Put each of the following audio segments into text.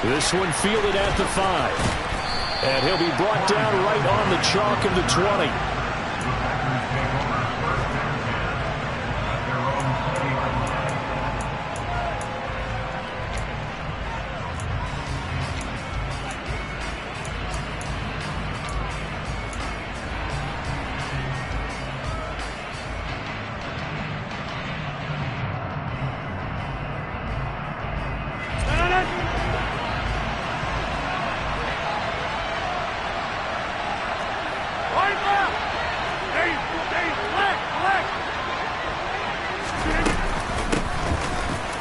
This one fielded at the 5. And he'll be brought down right on the chalk of the 20.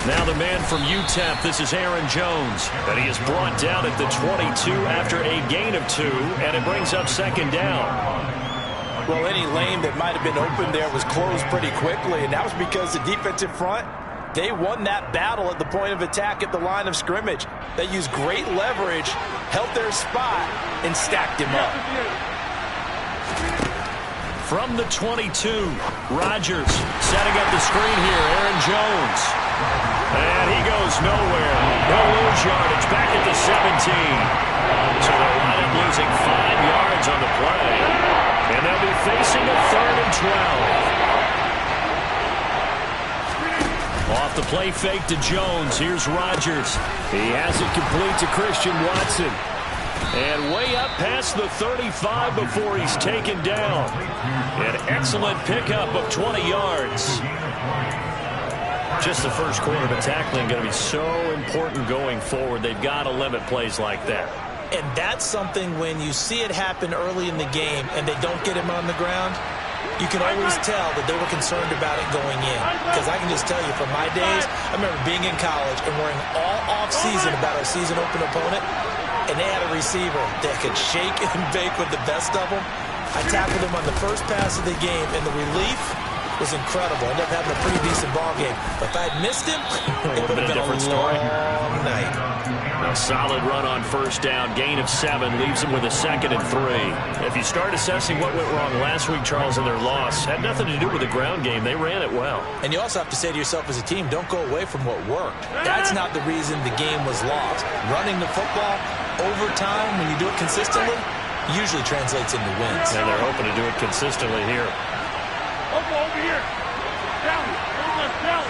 Now the man from UTEP, this is Aaron Jones. And he is brought down at the 22 after a gain of 2, and it brings up second down. Well, any lane that might have been open there was closed pretty quickly, and that was because the defensive front, they won that battle at the point of attack at the line of scrimmage. They used great leverage, held their spot, and stacked him up. From the 22, Rodgers setting up the screen here. Aaron Jones. And he goes nowhere. No lose yardage back at the 17. So they'll wind up losing 5 yards on the play. And they'll be facing a 3rd and 12. Off the play fake to Jones. Here's Rodgers. He has it complete to Christian Watson. And way up past the 35 before he's taken down. An excellent pickup of 20 yards. Just the first quarter of tackling going to be so important going forward. They've got to limit plays like that. And that's something when you see it happen early in the game and they don't get him on the ground, you can always tell that they were concerned about it going in. Because I can just tell you from my days, I remember being in college and worrying all off-season about our season open opponent. And they had a receiver that could shake and bake with the best of them. I tackled him on the first pass of the game, and the relief was incredible. I ended up having a pretty decent ball game. But if I had missed him, it would have been a long night. A solid run on first down. Gain of 7 leaves them with a 2nd and 3. If you start assessing what went wrong last week, Charles, in their loss, had nothing to do with the ground game. They ran it well. And you also have to say to yourself as a team, don't go away from what worked. That's not the reason the game was lost. Running the football over time, when you do it consistently, usually translates into wins. And they're hoping to do it consistently here. Over here. Down. Down.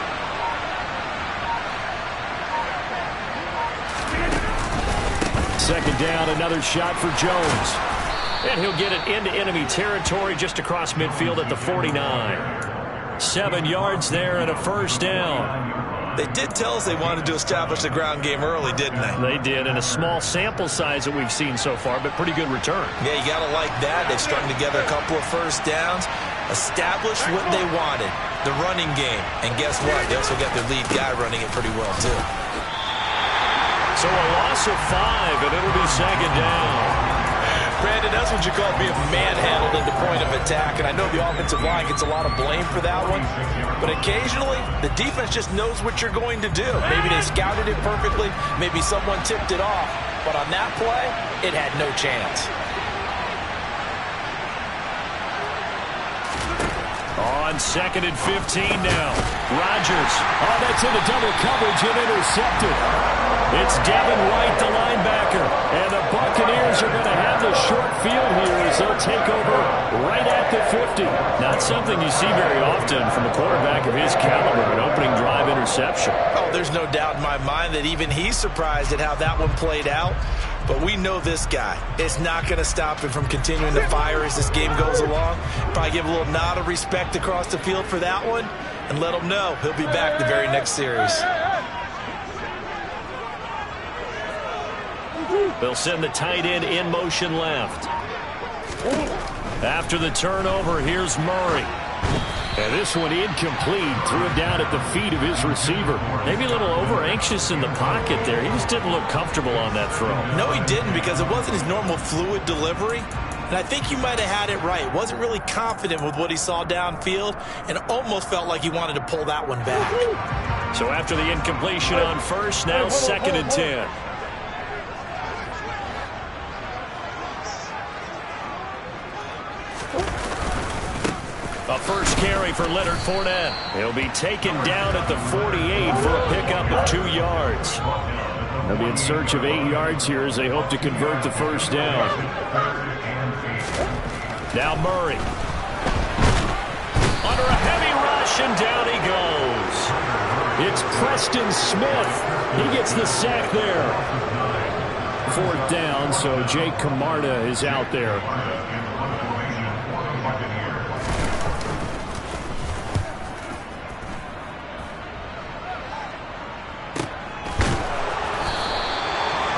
Second down, another shot for Jones. And he'll get it into enemy territory just across midfield at the 49. 7 yards there and a first down. They did tell us they wanted to establish the ground game early, didn't they? They did, and a small sample size that we've seen so far, but pretty good return. Yeah, you got to like that. They've strung together a couple of first downs, established what they wanted, the running game. And guess what? They also got their lead guy running it pretty well, too. So a loss of 5, and it'll be second down. Brandon, that's what you call being manhandled at the point of attack, and I know the offensive line gets a lot of blame for that one, but occasionally the defense just knows what you're going to do. Maybe they scouted it perfectly, maybe someone tipped it off, but on that play, it had no chance. On 2nd and 15 now. Rodgers. Oh, that's into double coverage and intercepted. It's Devin White, the linebacker. And the Buccaneers are going to have the short field here as they'll take over right at the 50. Not something you see very often from a quarterback of his caliber, an opening drive interception. Oh, there's no doubt in my mind that even he's surprised at how that one played out. But we know this guy. It's not going to stop him from continuing to fire as this game goes along. Probably give a little nod of respect across the field for that one and let him know he'll be back the very next series. They'll send the tight end in motion left. After the turnover, here's Murray. And this one incomplete. Threw it down at the feet of his receiver. Maybe a little over-anxious in the pocket there. He just didn't look comfortable on that throw. No, he didn't, because it wasn't his normal fluid delivery. And I think he might have had it right. Wasn't really confident with what he saw downfield and almost felt like he wanted to pull that one back. So after the incompletion on first, now 2nd and 10. A first carry for Leonard Fournette. He'll be taken down at the 48 for a pickup of 2 yards. They'll be in search of 8 yards here as they hope to convert the first down. Now Murray. Under a heavy rush, and down he goes. It's Preston Smith. He gets the sack there. 4th down, so Jake Camarda is out there.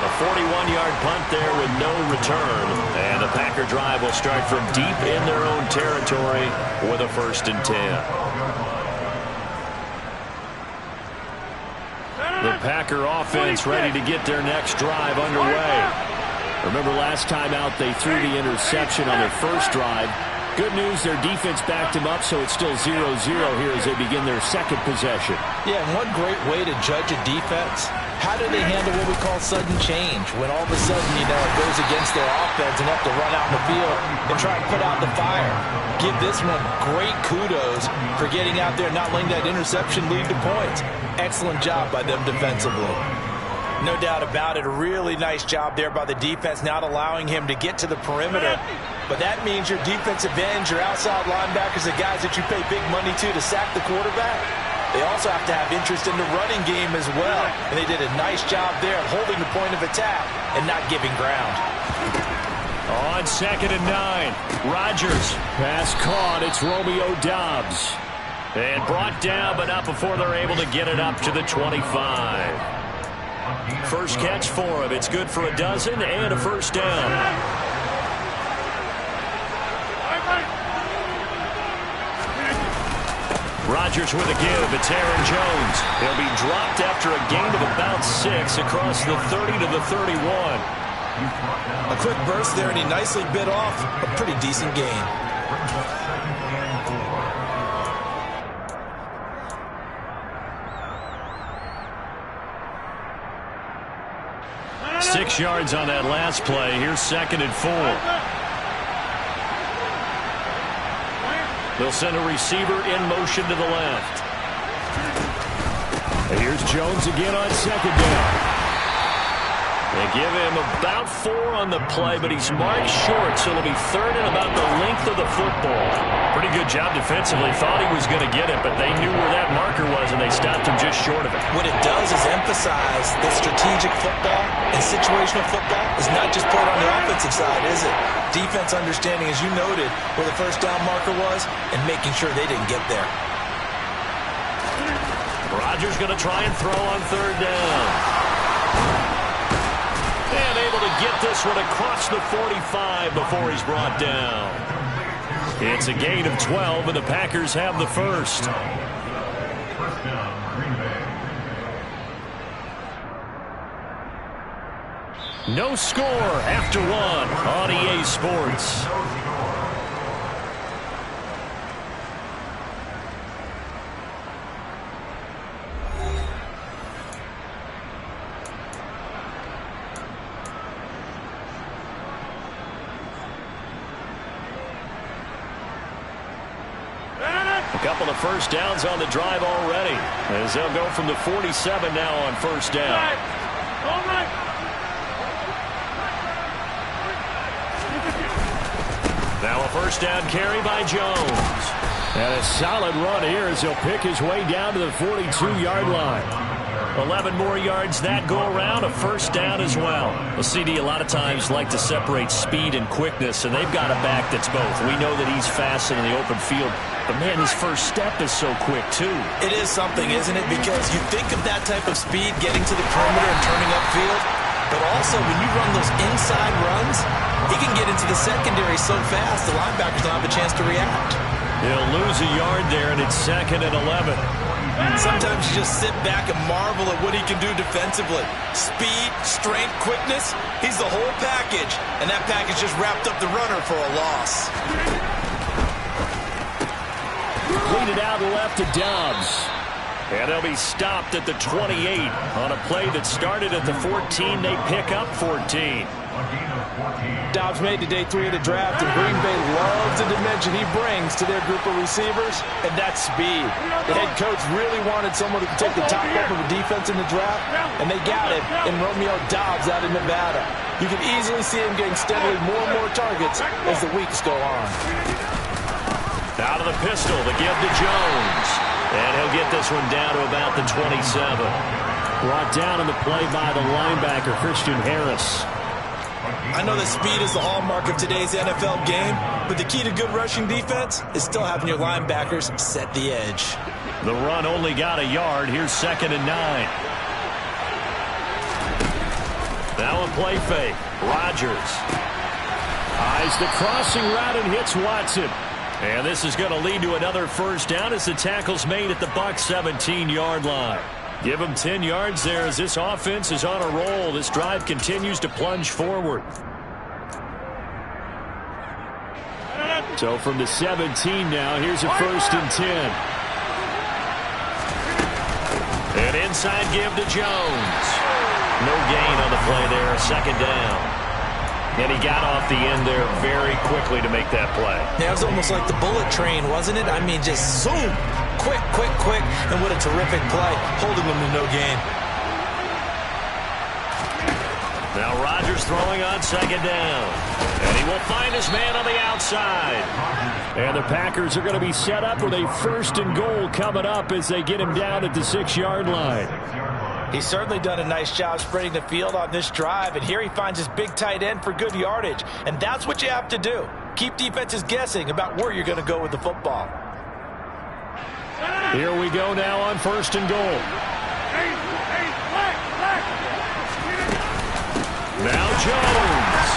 A 41-yard punt there with no return. And the Packer drive will start from deep in their own territory with a 1st and 10. The Packer offense ready to get their next drive underway. Remember last time out they threw the interception on their first drive. Good news, their defense backed him up, so it's still 0-0 here as they begin their second possession. Yeah, and one great way to judge a defense, how do they handle what we call sudden change? When all of a sudden, you know, it goes against their offense and have to run out in the field and try and put out the fire. Give this one great kudos for getting out there and not letting that interception lead to points. Excellent job by them defensively. No doubt about it. A really nice job there by the defense, not allowing him to get to the perimeter. But that means your defensive ends, your outside linebackers, the guys that you pay big money to sack the quarterback. They also have to have interest in the running game as well. And they did a nice job there of holding the point of attack and not giving ground. On 2nd and 9, Rodgers. Pass caught. It's Romeo Doubs. And brought down, but not before they're able to get it up to the 25. First catch for him. It's good for a dozen and a 1st down. Rodgers with a give. It's Aaron Jones. He'll be dropped after a gain of about 6 across the 30 to the 31. A quick burst there, and he nicely bit off a pretty decent gain. Six yards on that last play. Here's 2nd and 4. They'll send a receiver in motion to the left. And here's Jones again on 2nd down. They give him about 4 on the play, but he's marked short, so it'll be 3rd and about the length of the football. Pretty good job defensively. Thought he was going to get it, but they knew where that marker was, and they stopped him just short of it. What it does is emphasize that strategic football and situational football is not just played on the offensive side, is it? Defense understanding, as you noted, where the 1st down marker was and making sure they didn't get there. Rodgers going to try and throw on 3rd down. And able to get this one across the 45 before he's brought down. It's a gain of 12, and the Packers have the first. No score after 1 on EA Sports. A couple of 1st downs on the drive already, as they'll go from the 47 now on 1st down. Now a 1st down carry by Jones. And a solid run here as he'll pick his way down to the 42-yard line. 11 more yards that go around, a 1st down as well. A CD a lot of times like to separate speed and quickness, and they've got a back that's both. We know that he's fast in the open field, but man, his first step is so quick too. It is something, isn't it? Because you think of that type of speed getting to the perimeter and turning upfield, but also when you run those inside runs, he can get into the secondary so fast the linebackers don't have a chance to react. He'll lose a yard there, and it's 2nd and 11. Sometimes you just sit back and marvel at what he can do defensively. Speed, strength, quickness, he's the whole package. And that package just wrapped up the runner for a loss. Lead it out left to Doubs. And they'll be stopped at the 28 on a play that started at the 14. They pick up 14. Dobbs made to day 3 of the draft, and Green Bay loves the dimension he brings to their group of receivers, and that's speed. The head coach really wanted someone who could take the top off of a defense in the draft, and they got it in Romeo Dobbs out of Nevada. You can easily see him getting steadily more and more targets as the weeks go on. Out of the pistol, the give to Jones. And he'll get this one down to about the 27. Brought down in the play by the linebacker, Christian Harris. I know that speed is the hallmark of today's NFL game, but the key to good rushing defense is still having your linebackers set the edge. The run only got a yard. Here's 2nd and 9. Now a play fake. Rodgers eyes the crossing route and hits Watson. And this is going to lead to another first down as the tackle's made at the Bucs 17-yard line. Give them 10 yards there as this offense is on a roll. This drive continues to plunge forward. So from the 17 now, here's a 1st and 10. An inside give to Jones. No gain on the play there, 2nd down. And he got off the end there very quickly to make that play. Yeah, it was almost like the bullet train, wasn't it? I mean, just zoom. Quick, quick, quick. And what a terrific play, holding them to no gain. Now Rodgers throwing on 2nd down. And he will find his man on the outside. And the Packers are going to be set up with a 1st and goal coming up as they get him down at the 6-yard line. He's certainly done a nice job spreading the field on this drive, and here he finds his big tight end for good yardage. And that's what you have to do. Keep defenses guessing about where you're going to go with the football. Here we go now on 1st and goal. Now Jones.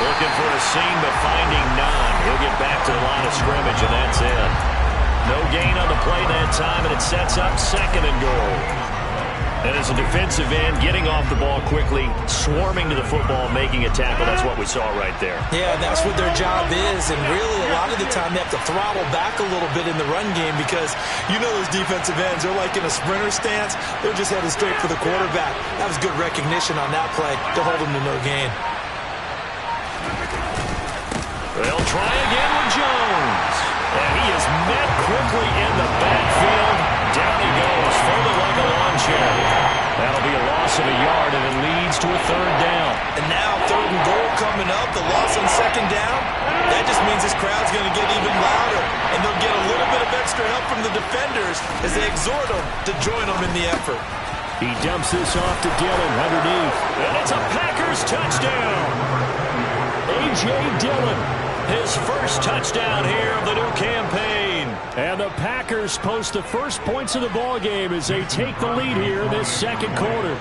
Looking for a seam, but finding none. He'll get back to the line of scrimmage, and that's it. No gain on the play that time, and it sets up 2nd and goal. And as a defensive end, getting off the ball quickly, swarming to the football, making a tackle, that's what we saw right there. Yeah, and that's what their job is. And really, a lot of the time, they have to throttle back a little bit in the run game because you know those defensive ends, they're like in a sprinter stance. They're just headed straight for the quarterback. That was good recognition on that play to hold them to no gain. They'll try again with Jones. And he is met quickly in the backfield. Down he goes, folded like a lawn chair. That'll be a loss of a yard, and it leads to a 3rd down. And now 3rd and goal coming up, the loss on 2nd down. That just means this crowd's going to get even louder, and they'll get a little bit of extra help from the defenders as they exhort them to join them in the effort. He dumps this off to Dillon underneath. And it's a Packers touchdown. A.J. Dillon, his first touchdown here of the new campaign. And the Packers post the first points of the ball game as they take the lead here in this 2nd quarter.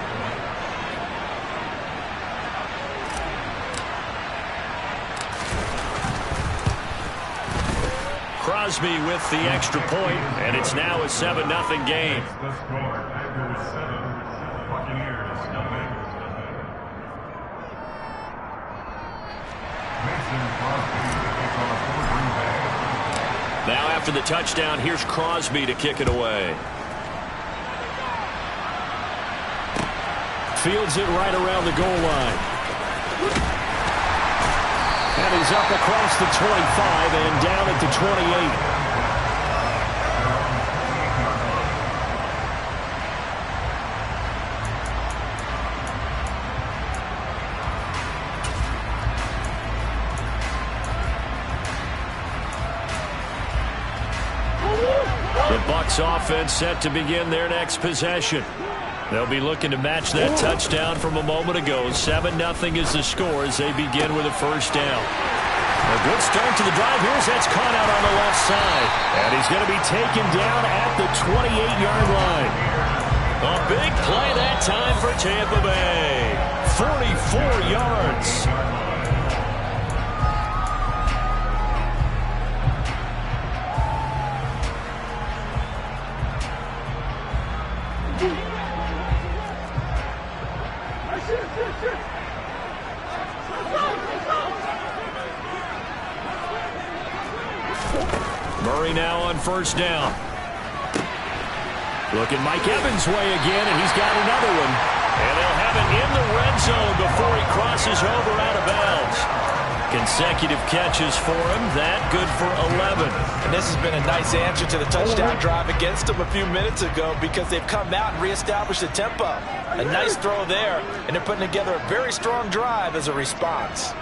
Crosby with the extra point, and it's now a 7-0 game. Now after the touchdown, here's Crosby to kick it away. Fields it right around the goal line. And he's up across the 25 and down at the 28. The Bucs offense set to begin their next possession. They'll be looking to match that touchdown from a moment ago. 7-0 is the score as they begin with a 1st down. A good start to the drive. Here's that's caught out on the left side. And he's going to be taken down at the 28-yard line. A big play that time for Tampa Bay. 44 yards. Murray now on 1st down. Looking Mike Evans' way again, and he's got another one. And they'll have it in the red zone before he crosses over out of Consecutive catches for him. That good for 11. And this has been a nice answer to the touchdown drive against them a few minutes ago because they've come out and reestablished the tempo. A nice throw there, and they're putting together a very strong drive as a response.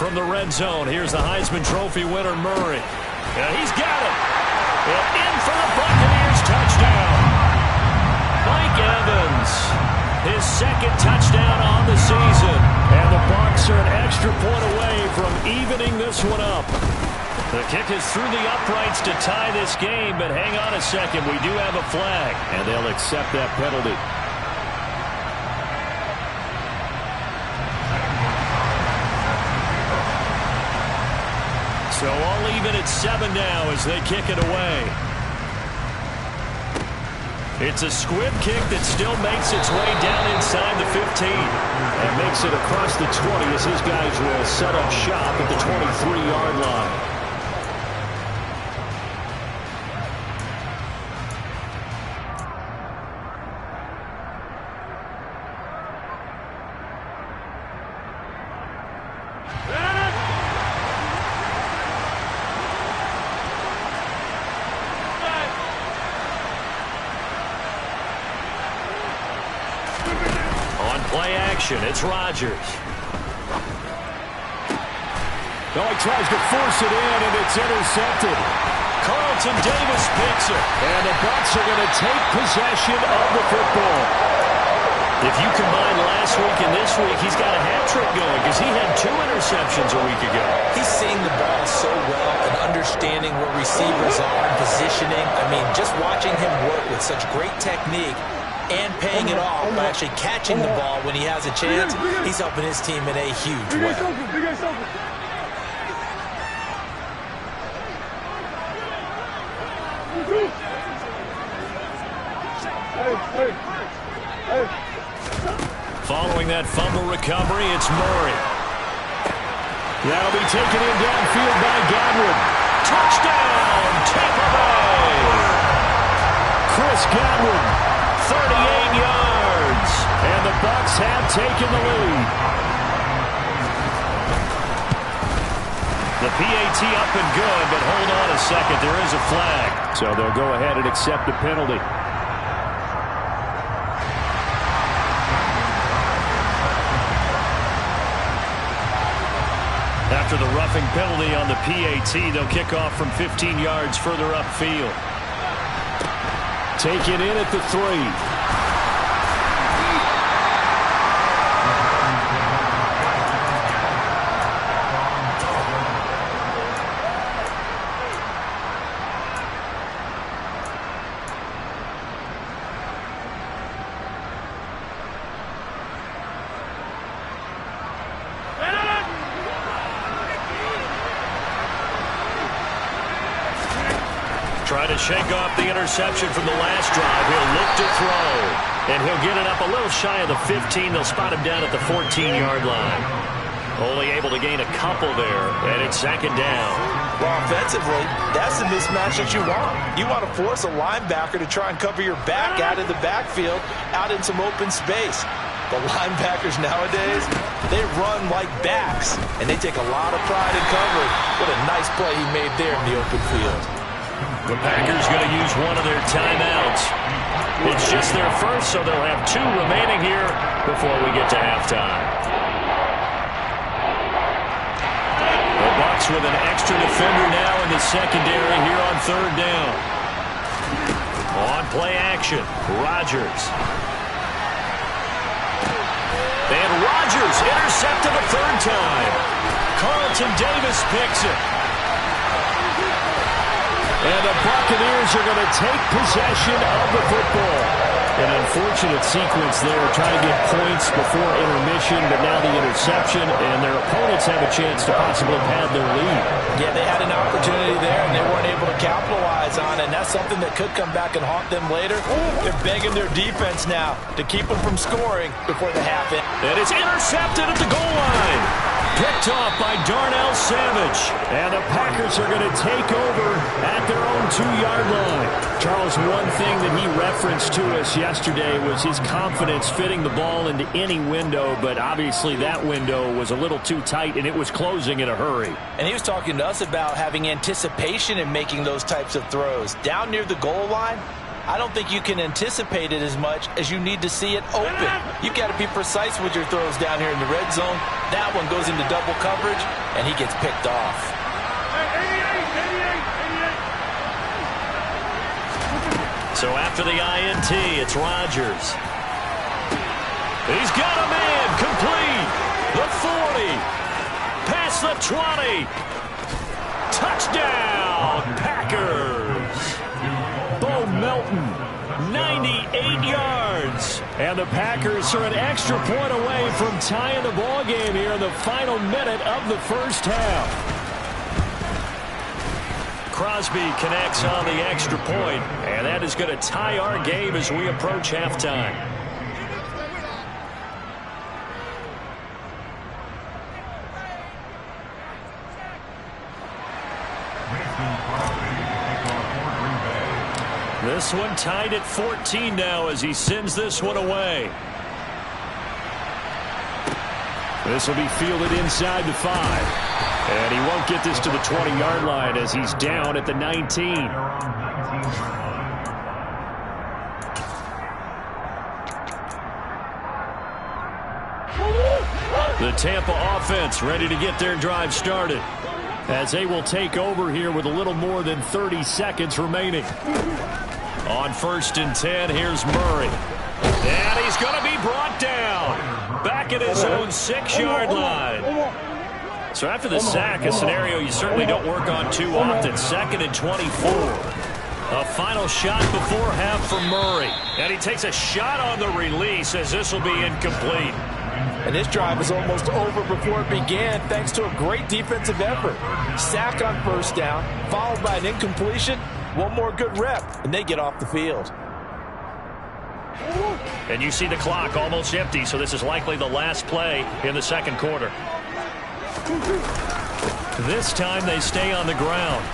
From the red zone, here's the Heisman Trophy winner, Murray. And he's got it. And in for the Buccaneers touchdown. Mike Evans, his second touchdown on the season. And the Bucs are an extra point away from evening this one up. The kick is through the uprights to tie this game, but hang on a second. We do have a flag, and they'll accept that penalty. So all even at 7 now as they kick it away. It's a squib kick that still makes its way down inside the 15. And makes it across the 20 as his guys will set up shop at the 23-yard line. Play action. It's Rodgers. Oh, he tries to force it in, and it's intercepted. Carlton Davis picks it, and the Bucs are going to take possession of the football. If you combine last week and this week, he's got a hat trick going because he had 2 interceptions a week ago. He's seeing the ball so well and understanding where receivers are and positioning. I mean, just watching him work with such great technique and paying it off by actually catching the ball when he has a chance, he's helping his team in a huge way. Following that fumble recovery, it's Murray. That'll be taken in downfield by Godwin. Touchdown, Tampa Bay! Chris Godwin, 38 yards, and the Bucs have taken the lead. The PAT up and good, but hold on a second. There is a flag. So they'll go ahead and accept the penalty. After the roughing penalty on the PAT, they'll kick off from 15 yards further upfield. Taken in at the 3. Try to shake off the interception from the last drive. He'll look to throw, and he'll get it up a little shy of the 15. They'll spot him down at the 14-yard line. Only able to gain a couple there, and it's 2nd down. Well, offensively, that's the mismatch that you want. You want to force a linebacker to try and cover your back out of the backfield, out in some open space. The linebackers nowadays, they run like backs, and they take a lot of pride in covering. What a nice play he made there in the open field. The Packers going to use one of their timeouts. It's just their first, so they'll have 2 remaining here before we get to halftime. The Bucs with an extra defender now in the secondary here on 3rd down. On play action, Rodgers. And Rodgers intercepted a 3rd time. Carlton Davis picks it. And the Buccaneers are going to take possession of the football. An unfortunate sequence there, trying to get points before intermission, but now the interception, and their opponents have a chance to possibly pad their lead. Yeah, they had an opportunity there, and they weren't able to capitalize on it, and that's something that could come back and haunt them later. They're begging their defense now to keep them from scoring before the half end. And it's intercepted at the goal line. Picked off by Darnell Savage. And the Packers are going to take over at their own 2-yard line. Charles, one thing that he referenced to us yesterday was his confidence fitting the ball into any window, but obviously that window was a little too tight, and it was closing in a hurry. And he was talking to us about having anticipation in making those types of throws. Down near the goal line, I don't think you can anticipate it as much as you need to see it open. You've got to be precise with your throws down here in the red zone. That one goes into double coverage, and he gets picked off. So after the INT, it's Rodgers. He's got a man complete. The 40. Past the 20. Touchdown, Packers. Bo Melton, 98 yards. And the Packers are an extra point away from tying the ball game here in the final minute of the first half. Crosby connects on the extra point, and that is going to tie our game as we approach halftime. This one tied at 14 now as he sends this one away. This will be fielded inside the 5. And he won't get this to the 20-yard line as he's down at the 19. The Tampa offense ready to get their drive started as they will take over here with a little more than 30 seconds remaining. On 1st and 10, here's Murray. And he's going to be brought down back at his own 6-yard line. So after the sack, a scenario you certainly don't work on too often. 2nd and 24. A final shot before half for Murray. And he takes a shot on the release as this will be incomplete. And this drive is almost over before it began thanks to a great defensive effort. Sack on 1st down, followed by an incompletion. One more good rep, and they get off the field. And you see the clock almost empty, so this is likely the last play in the second quarter. This time they stay on the ground.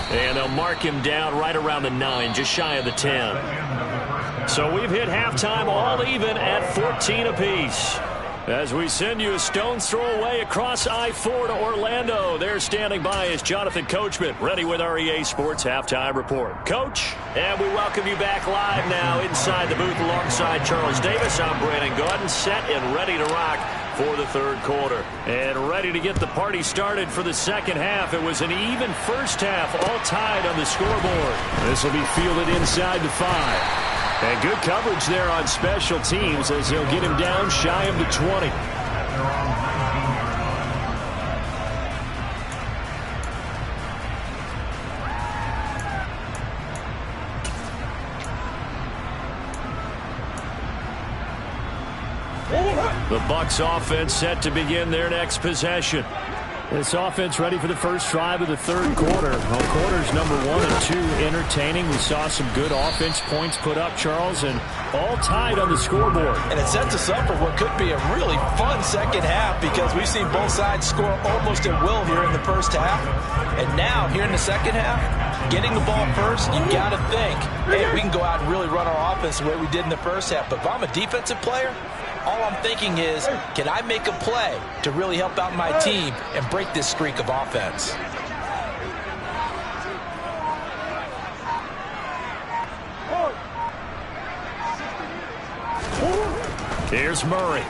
And they'll mark him down right around the 9, just shy of the 10. So we've hit halftime all even at 14 apiece. As we send you a stone's throw away across I-4 to Orlando. There standing by is Jonathan Coachman, ready with our EA Sports Halftime Report. Coach, and we welcome you back live now inside the booth alongside Charles Davis. I'm Brandon Gaudin, set and ready to rock for the third quarter. And ready to get the party started for the second half. It was an even first half, all tied on the scoreboard. This will be fielded inside the 5. And good coverage there on special teams as they'll get him down shy of the 20. The Bucs offense set to begin their next possession. This offense ready for the first drive of the third quarter. Well, quarters number 1 and 2 entertaining. We saw some good offense points put up, Charles, and all tied on the scoreboard. And it sets us up for what could be a really fun second half because we've seen both sides score almost at will here in the first half. And now, here in the second half, getting the ball first, you've got to think, hey, we can go out and really run our offense the way we did in the first half. But if I'm a defensive player, all I'm thinking is, can I make a play to really help out my team and break this streak of offense? Here's Murray.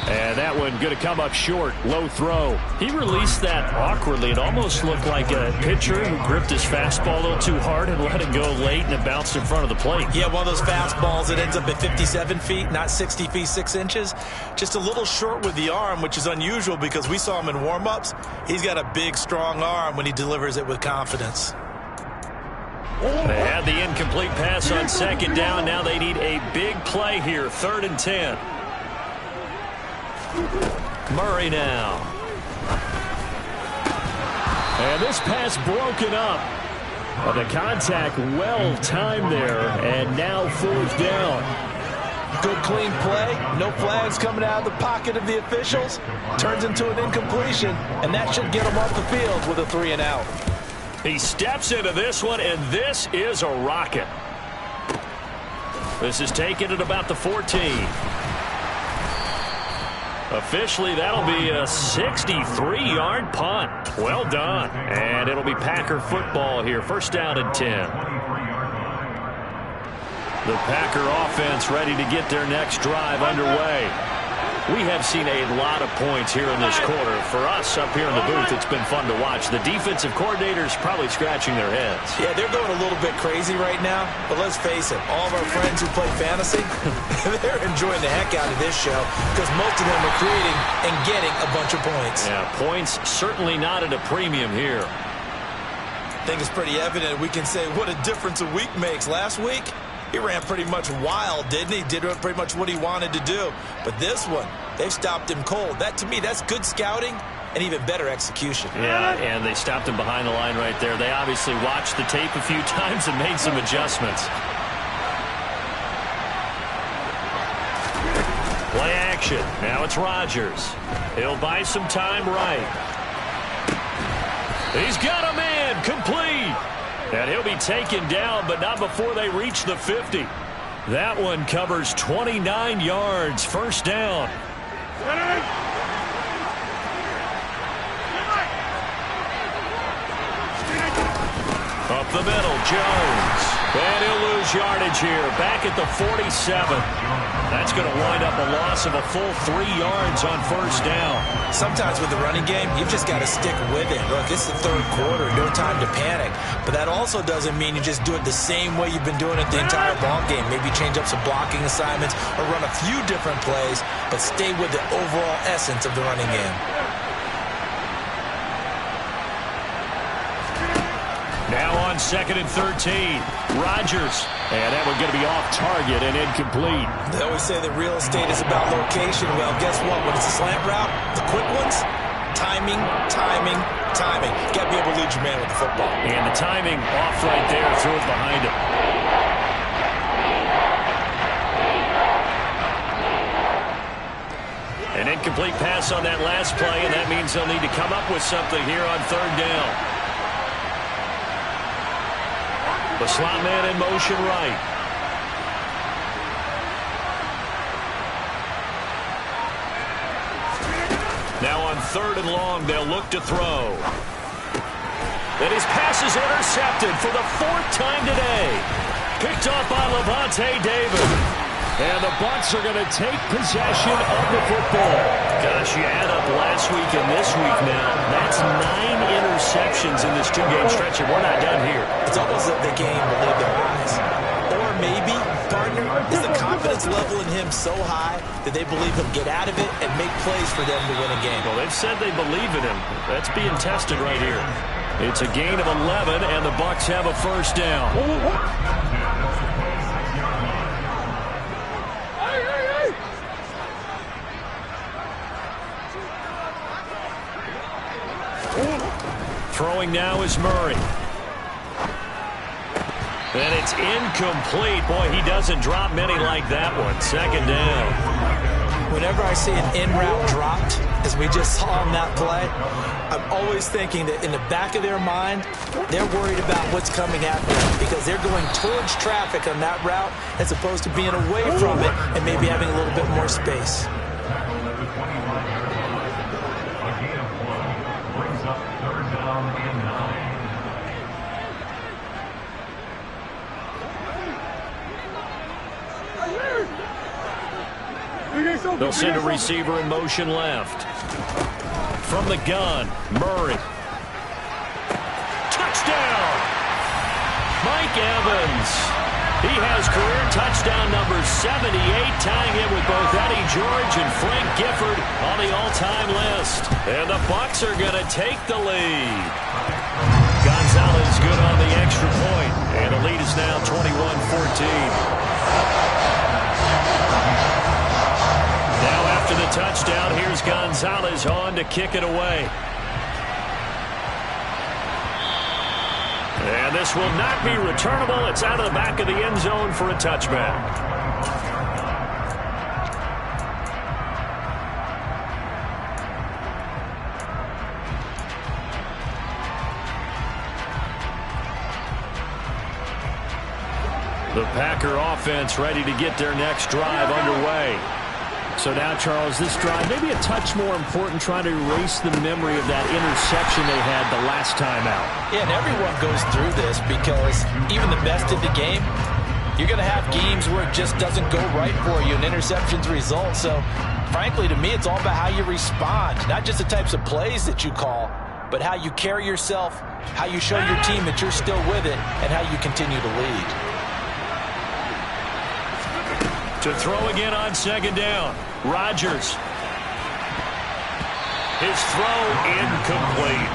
And that one going to come up short. Low throw. He released that awkwardly. It almost looked like a pitcher who gripped his fastball a little too hard and let it go late, and it bounced in front of the plate. Yeah, one of those fastballs that ends up at 57 feet, not 60 feet, 6 inches. Just a little short with the arm, which is unusual because we saw him in warm-ups. He's got a big, strong arm when he delivers it with confidence. They had the incomplete pass on second down. Now they need a big play here, 3rd and 10. Murray now. And this pass broken up. The contact well timed there, and now 4th down. Good clean play, no flags coming out of the pocket of the officials. Turns into an incompletion, and that should get him off the field with a 3 and out. He steps into this one, and this is a rocket. This is taken at about the 14. Officially, that'll be a 63-yard punt. Well done. And it'll be Packer football here. First down and 10. The Packer offense ready to get their next drive underway. We have seen a lot of points here in this quarter. For us up here in the booth, it's been fun to watch. The defensive coordinators probably scratching their heads. Yeah, they're going a little bit crazy right now. But let's face it, all of our friends who play fantasy, they're enjoying the heck out of this show because most of them are creating and getting a bunch of points. Yeah, points certainly not at a premium here. I think it's pretty evident we can say what a difference a week makes. Last week, he ran pretty much wild, didn't he? Did pretty much what he wanted to do. But this one, they've stopped him cold. That, to me, that's good scouting and even better execution. Yeah, and they stopped him behind the line right there. They obviously watched the tape a few times and made some adjustments. Play action. Now it's Rodgers. He'll buy some time right. He's got a man. Complete. And he'll be taken down, but not before they reach the 50. That one covers 29 yards. First down. Up the middle, Jones. And he'll lose yardage here. Back at the 47. That's going to wind up a loss of a full 3 yards on first down. Sometimes with the running game, you've just got to stick with it. Look, it's the third quarter, no time to panic. But that also doesn't mean you just do it the same way you've been doing it the entire ball game. Maybe change up some blocking assignments or run a few different plays, but stay with the overall essence of the running game. Now on 2nd and 13, Rodgers. And that one going to be off target and incomplete. They always say that real estate is about location. Well, guess what? When it's a slant route, the quick ones, timing, timing, timing. You got to be able to lead your man with the football. And the timing off right there, threw it behind him. An incomplete pass on that last play, and that means they'll need to come up with something here on third down. The slot man in motion right. Now on 3rd and long, they'll look to throw. And his pass is intercepted for the 4th time today. Picked off by Lavonte David. And the Bucs are going to take possession of the football. Gosh, you add up last week and this week now. That's 9 interceptions in this 2-game stretch, and we're not done here. It's almost like the game believed their eyes. Or maybe, partner, is the confidence level in him so high that they believe he'll get out of it and make plays for them to win a game. Well, they've said they believe in him. That's being tested right here. It's a gain of 11, and the Bucs have a first down. Throwing now is Murray. And it's incomplete. Boy, he doesn't drop many like that one. 2nd down. Whenever I see an in-route dropped, as we just saw on that play, I'm always thinking that in the back of their mind, they're worried about what's coming at them because they're going towards traffic on that route as opposed to being away from it and maybe having a little bit more space. They'll send a receiver in motion left. From the gun, Murray. Touchdown! Mike Evans. He has career touchdown number 78, tying him with both Eddie George and Frank Gifford on the all-time list. And the Bucs are going to take the lead. Gonzalez good on the extra point, and the lead is now 21-14. After the touchdown, here's Gonzalez on to kick it away. And this will not be returnable. It's out of the back of the end zone for a touchback. The Packer offense ready to get their next drive underway. So now, Charles, this drive maybe a touch more important, trying to erase the memory of that interception they had the last time out. Yeah, and everyone goes through this because even the best in the game, you're going to have games where it just doesn't go right for you and interceptions result. So, frankly, to me, it's all about how you respond, not just the types of plays that you call, but how you carry yourself, how you show your team that you're still with it, and how you continue to lead. To throw again on second down, Rodgers. His throw incomplete.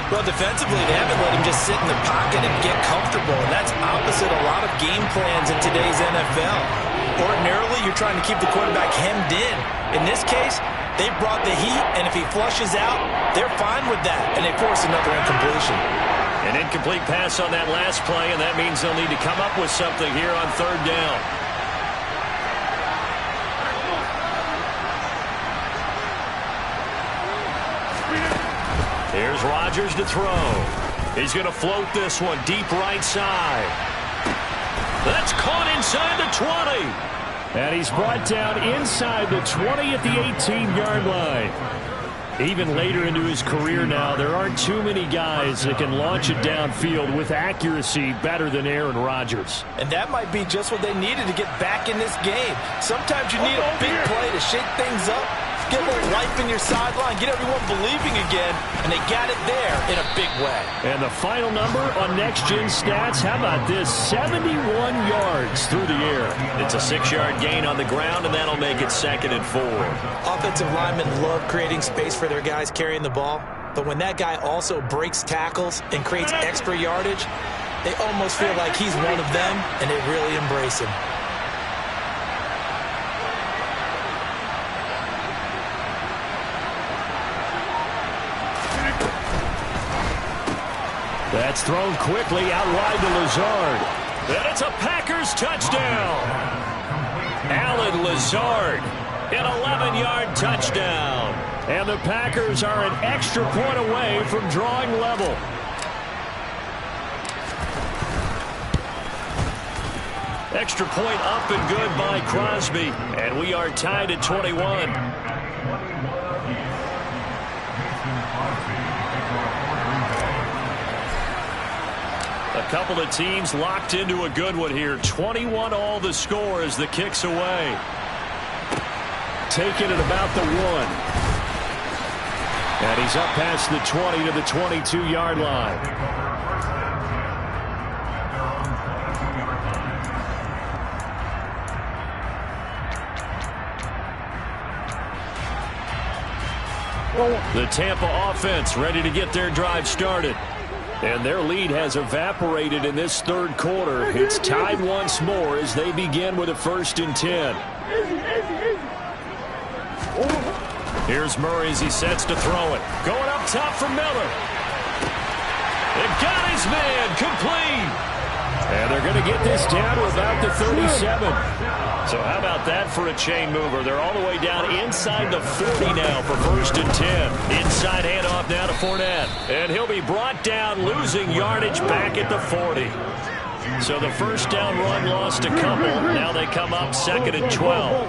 Well, defensively, they haven't let him just sit in the pocket and get comfortable, and that's opposite a lot of game plans in today's NFL. Ordinarily, you're trying to keep the quarterback hemmed in. In this case, they brought the heat, and if he flushes out, they're fine with that, and they force another incompletion. An incomplete pass on that last play, and that means they'll need to come up with something here on third down. Here's Rodgers to throw. He's going to float this one deep right side. That's caught inside the 20. And he's brought down inside the 20 at the 18-yard line. Even later into his career now, there aren't too many guys that can launch it downfield with accuracy better than Aaron Rodgers. And that might be just what they needed to get back in this game. Sometimes you need a big play to shake things up, get a little life in your sideline, get everyone believing again, and they got it there in a big way. And the final number on Next Gen Stats, how about this? 71 yards through the air. It's a 6-yard gain on the ground, and that'll make it 2nd and 4. Offensive linemen love creating space for their guys carrying the ball, but when that guy also breaks tackles and creates extra yardage, they almost feel like he's one of them, and they really embrace him. That's thrown quickly out wide to Lazard. And it's a Packers touchdown. Allen Lazard, an 11-yard touchdown. And the Packers are an extra point away from drawing level. Extra point up and good by Crosby. And we are tied at 21. A couple of teams locked into a good one here. 21 all the score as the kick's away. Taken at about the 1. And he's up past the 20 to the 22-yard line. The Tampa offense ready to get their drive started. And their lead has evaporated in this third quarter. It's tied once more as they begin with a 1st and 10. Here's Murray as he sets to throw it. Going up top for Miller. They've got his man complete. And they're going to get this down to about the 37. So how about that for a chain mover? They're all the way down inside the 40 now for 1st and 10. Inside handoff now to Fournette. And he'll be brought down, losing yardage back at the 40. So the first down run lost a couple. Now they come up 2nd and 12.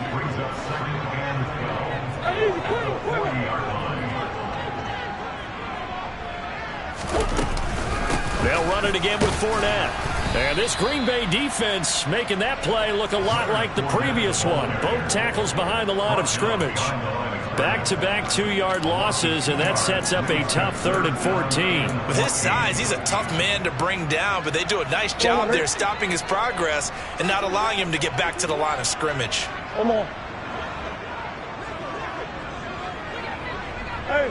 They'll run it again with Fournette. And this Green Bay defense making that play look a lot like the previous one. Both tackles behind the line of scrimmage. Back-to-back 2-yard losses, and that sets up a tough 3rd and 14. With his size, he's a tough man to bring down, but they do a nice job there stopping his progress and not allowing him to get back to the line of scrimmage. Come on. Hey.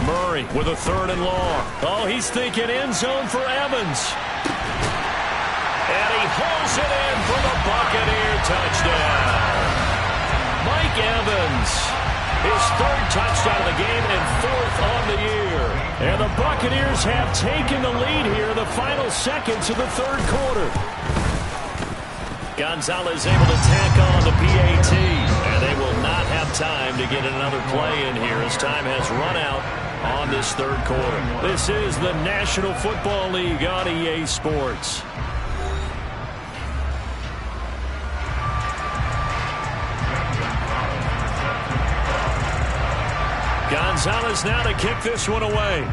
Murray with a 3rd and long. Oh, he's thinking end zone for Evans. And he hauls it in for the Buccaneer touchdown. Mike Evans, his 3rd touchdown of the game and 4th on the year. And the Buccaneers have taken the lead here in the final seconds of the 3rd quarter. Gonzalez able to tack on the PAT, and they will not have time to get another play in here as time has run out on this third quarter. This is the National Football League on EA Sports. Gonzalez now to kick this one away.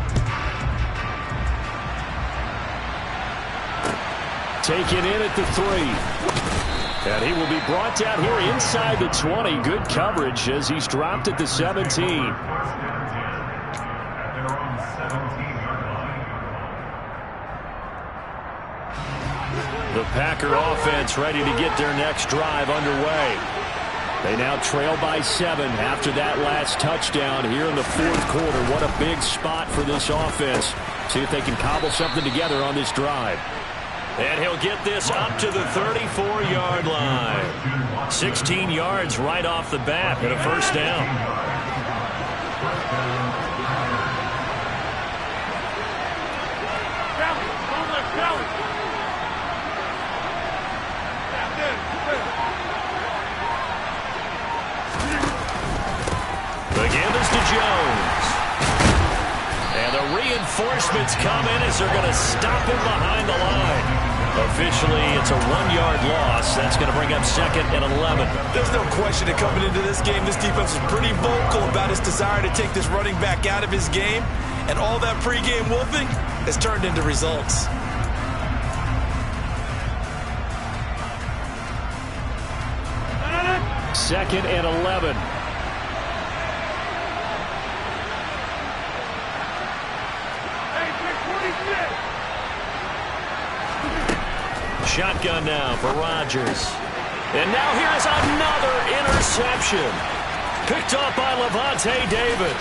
Taken in at the 3. And he will be brought down here inside the 20. Good coverage as he's dropped at the 17. The Packer offense ready to get their next drive underway. They now trail by 7 after that last touchdown here in the fourth quarter. What a big spot for this offense. See if they can cobble something together on this drive. And he'll get this up to the 34-yard line. 16 yards right off the bat and a first down. The give is to Jones. And the reinforcements come in as they're going to stop him behind the line. Officially, it's a 1-yard loss. That's going to bring up second and 11. There's no question that coming into this game, this defense was pretty vocal about its desire to take this running back out of his game. And all that pregame wolfing has turned into results. Second and 11. Shotgun now for Rodgers. And now here's another interception. Picked up by Lavonte David.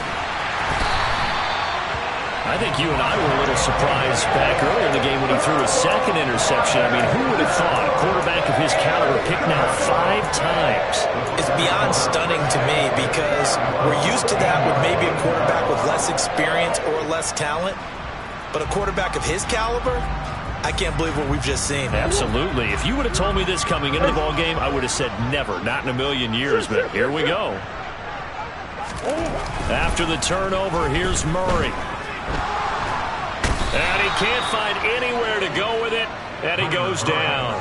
I think you and I were a little surprised back earlier in the game when he threw his second interception. I mean, who would have thought a quarterback of his caliber picked now 5 times? It's beyond stunning to me because we're used to that with maybe a quarterback with less experience or less talent. But a quarterback of his caliber, I can't believe what we've just seen. Absolutely. If you would have told me this coming into the ballgame, I would have said never, not in a million years. But here we go. After the turnover, here's Murray. And he can't find anywhere to go with it, and he goes down.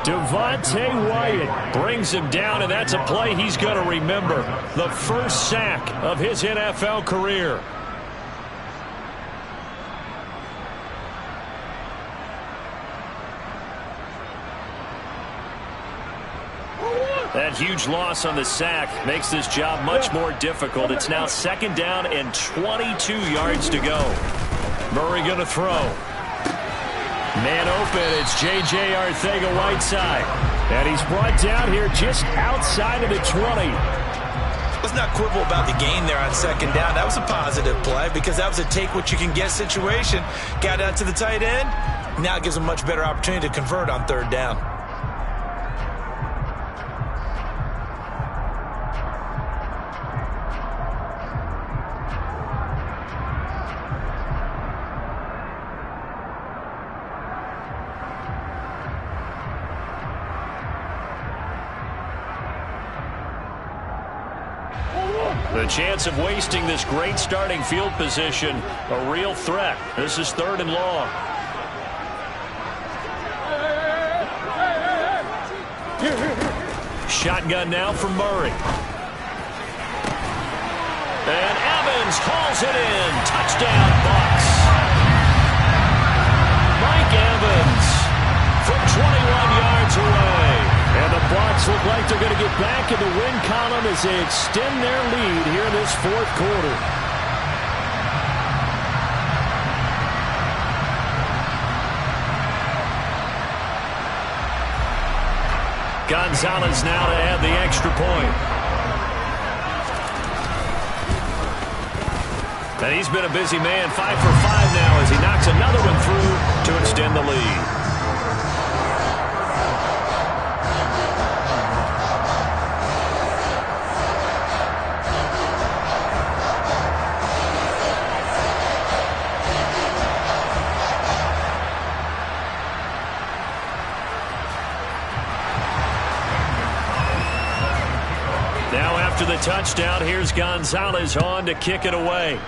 Devontae Wyatt brings him down, and that's a play he's going to remember. The first sack of his NFL career. That huge loss on the sack makes this job much more difficult. It's now second down and 22 yards to go. Murray going to throw. Man open, it's J.J. Arcega-Whiteside. And he's brought down here just outside of the 20. Let's not quibble about the gain there on second down. That was a positive play because that was a take-what-you-can-get situation. Got out to the tight end. Now it gives him a much better opportunity to convert on third down. The chance of wasting this great starting field position, a real threat. This is third and long. Shotgun now from Murray. And Evans hauls it in. Touchdown, Bucs. Mike Evans from 21 yards away. And the Bucs look like they're going to get back in the win column as they extend their lead here in this fourth quarter. Gonzalez now to add the extra point. And he's been a busy man, 5 for 5 now as he knocks another one through to extend the lead. After the touchdown, here's Gonzalez on to kick it away.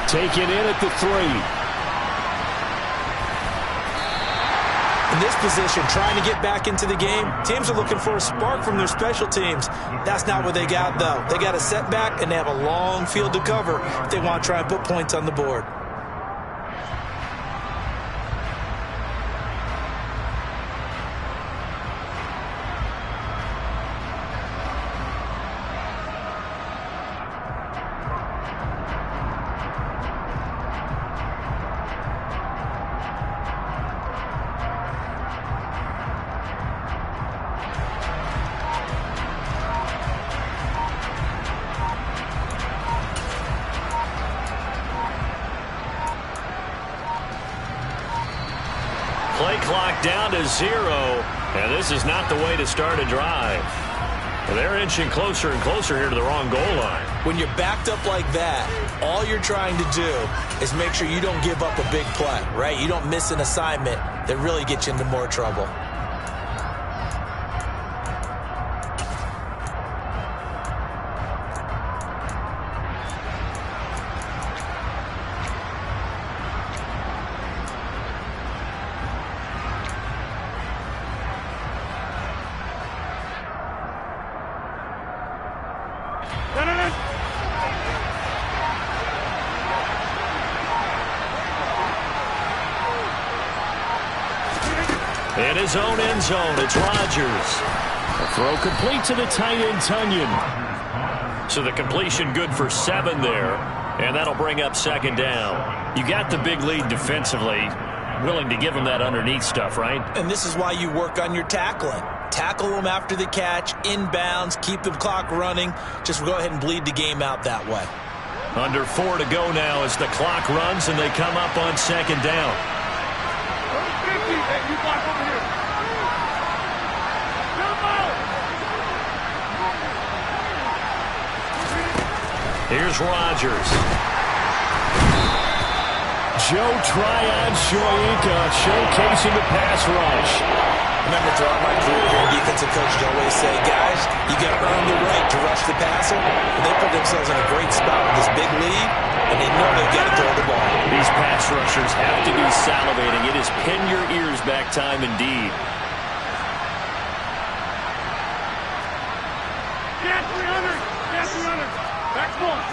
Taken in at the 3. In this position, trying to get back into the game, teams are looking for a spark from their special teams. That's not what they got, though. They got a setback, and they have a long field to cover if they want to try and put points on the board. Play clock down to 0, and this is not the way to start a drive. They're inching closer and closer here to the wrong goal line. When you're backed up like that, all you're trying to do is make sure you don't give up a big play, right? You don't miss an assignment that really gets you into more trouble. In his own end zone, it's Rodgers. A throw complete to the tight end, Tunyon. So the completion good for 7 there, and that'll bring up 2nd down. You got the big lead defensively, willing to give them that underneath stuff, right? And this is why you work on your tackling. Tackle them after the catch, inbounds, keep the clock running. Just go ahead and bleed the game out that way. Under 4 to go now as the clock runs, and they come up on 2nd down. Hey, you block over here. Here's Rodgers. Joe Tryon-Shoyinka showcasing the pass rush. Remember, throughout my career here, defensive coaches always say, guys, you got to earn the right to rush the passer. And they put themselves in a great spot with this big lead, and they know they've got to throw the ball. These pass rushers have to be salivating. It is pin your ears back time indeed. Get 300. Get 300. Back one.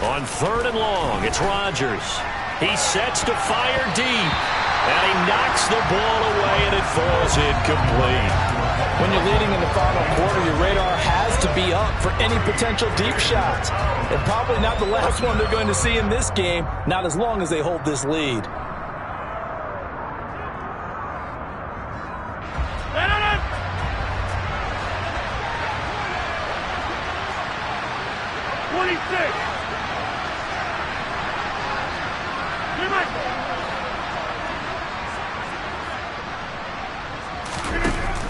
On 3rd and long, it's Rodgers. He sets to fire deep. And he knocks the ball away, and it falls incomplete. When you're leading in the final quarter, your radar has to be up for any potential deep shots. And probably not the last one they're going to see in this game, not as long as they hold this lead.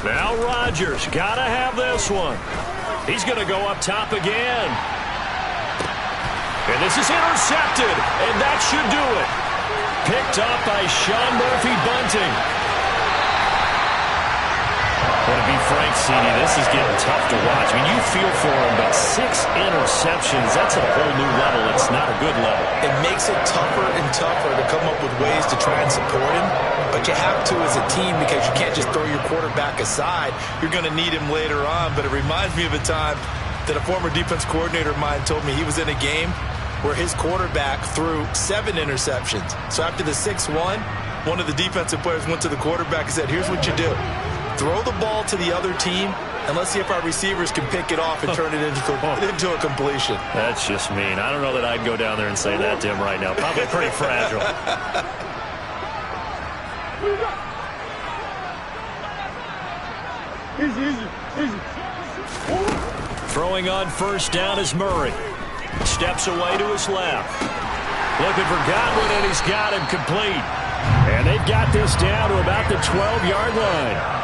Now Rodgers, gotta have this one. He's going to go up top again. And this is intercepted, and that should do it. Picked up by Sean Murphy-Bunting. Well, to be frank, CD, this is getting tough to watch. I mean, you feel for him, but 6 interceptions, that's at a whole new level. It's not a good level. It makes it tougher and tougher to come up with ways to try and support him. But you have to as a team because you can't just throw your quarterback aside. You're going to need him later on. But it reminds me of a time that a former defense coordinator of mine told me he was in a game where his quarterback threw 7 interceptions. So after the 6-1, one of the defensive players went to the quarterback and said, here's what you do. Throw the ball to the other team, and let's see if our receivers can pick it off and turn it into a completion. That's just mean. I don't know that I'd go down there and say that to him right now. Probably pretty fragile. Throwing on 1st down is Murray. Steps away to his left. Looking for Godwin, and he's got him complete. And they've got this down to about the 12-yard line.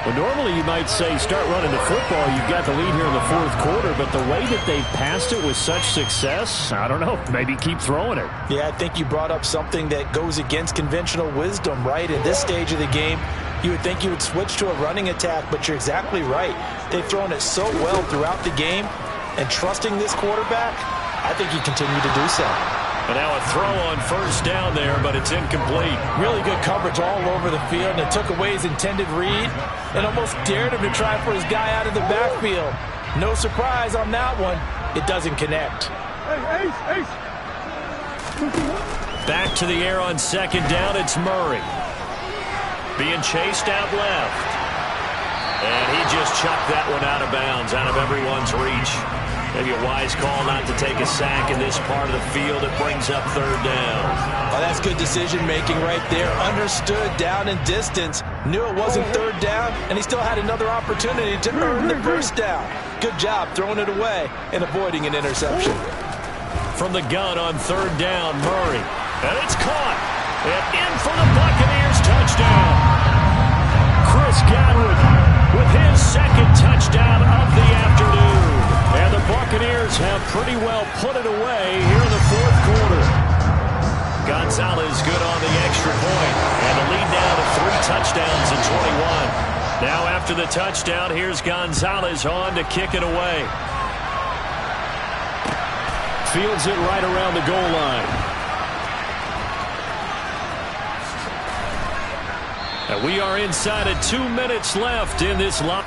Well, normally you might say start running the football. You've got the lead here in the 4th quarter, but the way that they've passed it with such success, I don't know, maybe keep throwing it. Yeah, I think you brought up something that goes against conventional wisdom, right? At this stage of the game, You would think you would switch to a running attack, but you're exactly right. They've thrown it so well throughout the game, and trusting this quarterback, I think you continue to do so. And now a throw on first down there, but it's incomplete. Really good coverage all over the field, and it took away his intended read and almost dared him to try for his guy out of the backfield. No surprise on that one. It doesn't connect. Ace. Back to the air on second down, it's Murray. Being chased out left. And he just chucked that one out of bounds, out of everyone's reach. Maybe a wise call not to take a sack in this part of the field. It brings up third down. Oh, that's good decision-making right there. Understood down and distance. Knew it wasn't third down, and he still had another opportunity to earn the first down. Good job throwing it away and avoiding an interception. From the gun on third down, Murray. And it's caught. And in for the Buccaneers touchdown. Chris Godwin with his second touchdown of the afternoon. And the Buccaneers have pretty well put it away here in the fourth quarter. Gonzalez good on the extra point. And the lead now to 3 touchdowns in 21. Now after the touchdown, here's Gonzalez on to kick it away. Fields it right around the goal line. And we are inside of 2 minutes left in this line.